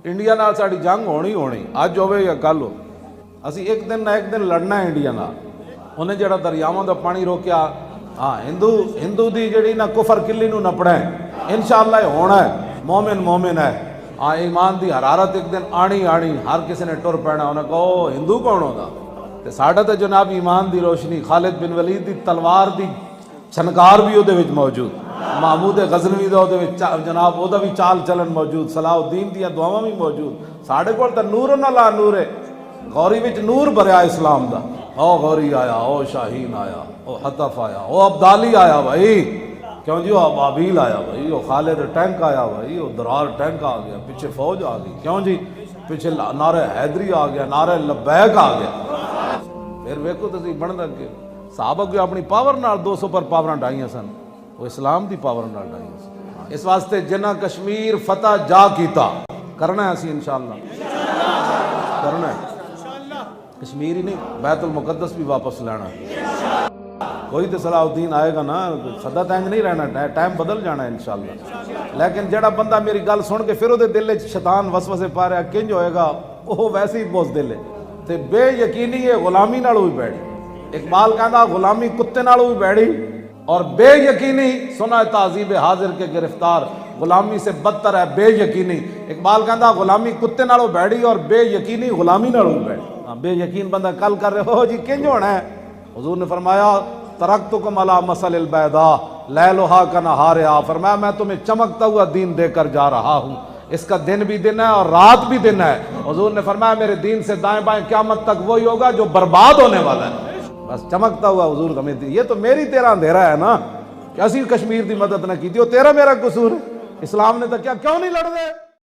India ਨਾਲ ਸਾਡੀ ਜੰਗ ਹੋਣੀ ਹੋਣੀ, ਅੱਜ ਹੋਵੇ ਜਾਂ ਕੱਲ ਹੋ। ਅਸੀਂ ਇੱਕ ਦਿਨ ਨਾ ਇੱਕ ਦਿਨ ਲੜਨਾ ਹੈ ਇੰਡੀਆ ਨਾਲ। ਉਹਨੇ ਜਿਹੜਾ ਦਰਿਆਵਾਂ ਦਾ ਪਾਣੀ ਰੋਕਿਆ, ਹਾਂ ਹਿੰਦੂ ਦੀ ਜਿਹੜੀ ਨਾ ਕੁਫਰ ਕਿੱਲੀ ਨੂੰ ਨੱਪਣਾ ਹੈ, ਇਨਸ਼ਾਅੱਲਾ ਇਹ ਹੋਣਾ ਹੈ। ਮੋਮਿਨ ਹੈ, ਹਾਂ ਈਮਾਨ ਦੀ ਹਰਾਰਤ ਇੱਕ ਦਿਨ ਆਣੀ ਹਰ ਕਿਸੇ ਨੇ ਟੁਰ ਪੈਣਾ। ਉਹਨੇ ਕਹੋ ਹਿੰਦੂ ਕੌਣ ਹੁੰਦਾ? ਤੇ ਸਾਡਾ ਤਾਂ ਜਨਾਬ ਈਮਾਨ ਦੀ ਰੋਸ਼ਨੀ, ਖਾਲਿਦ ਬਿਨ ਵਲੀਦ ਦੀ ਤਲਵਾਰ ਦੀ ਛਨਕਾਰ ਵੀ ਉਹਦੇ ਵਿੱਚ ਮੌਜੂਦ, महमूद गज़नवी ਦਾ ਉਹਦੇ ਵਿੱਚ ਜਨਾਬ ਉਹਦਾ ਵੀ ਚਾਲ ਚਲਨ ਮੌਜੂਦ, ਸਲਾਹੁਦੀਨ ਦੀਆਂ ਦੁਆਵਾਂ ਵੀ ਮੌਜੂਦ। ਸਾਡੇ ਕੋਲ ਤਾਂ ਨੂਰ ਨਾਲ ਨੂਰ ਹੈ, ਗੌਰੀ ਵਿੱਚ ਨੂਰ ਭਰਿਆ ਇਸਲਾਮ ਦਾ। ਉਹ ਗੌਰੀ ਆਇਆ, ਉਹ ਸ਼ਾਹੀਨ ਆਇਆ, ਉਹ ਹਤਫ ਆਇਆ, ਉਹ ਅਬਦਾਲੀ ਆਇਆ ਭਾਈ, क्यों जी, वो अबाबील आया भाई, वो खालिद टैंक आया भाई, वो दरार टैंक आ गया, पीछे फौज आ गई। क्यों जी, पीछे नारे हैदरी आ गया, नारे लब्बैक आ गया। फिर वेखो तुसीं बनदा अगे साहबा कोई अपनी पावर नाल 200 पर पावर ढाइयां सन, वो इस्लाम की पावर नाल ढाइयां सन। इस वास्ते जिन्ना कश्मीर फतह जा कीता करना है, असीं इंशाअल्लाह करना है। कश्मीर ही नहीं, बैतुल मुकद्दस भी वापस लाना है। कोई तो सलाहुद्दीन आएगा ना, सदा तंग नहीं रहना, टाइम बदल जाना है इंशाअल्लाह। लेकिन जेड़ा बंदा मेरी गल सुन के फिर वो दिल शैतान वसवसे पा रहा किंज होएगा, वो वैसे ही बोझ दिल है। तो बेयकीनी है गुलामी नालों भी बैठी। इकबाल कहता गुलामी कुत्ते नालों भी बैठी, और बेयकीनी सुना ताजीब हाजिर के गिरफ्तार, गुलामी से बदतर है बेयकीनी। इकबाल कहता गुलामी कुत्ते नालों बैठी और बेयकीनी गुलामी नालों भी बैठी। बेयकीन बंदा कल कर रहे हो जी किंज होना है। हुजूर ने फरमाया तरक्तुकुम अला मसलिल बैदा लैलुहा का नहारिहा, फरमाया मैं तुम्हें चमकता हुआ दीन देकर जा रहा हूँ, इसका दिन भी दिन है और रात भी दिन है। हुजूर ने फरमाया मेरे दीन से दाएं बाएं क़यामत तक वही होगा जो बर्बाद होने वाला है। बस चमकता हुआ हुजूर हमें दी। ये तो मेरी तेरा अंधेरा है ना कि असी कश्मीर की मदद न की, तेरा मेरा कसूर है। इस्लाम ने तो क्या क्यों नहीं लड़ रहे?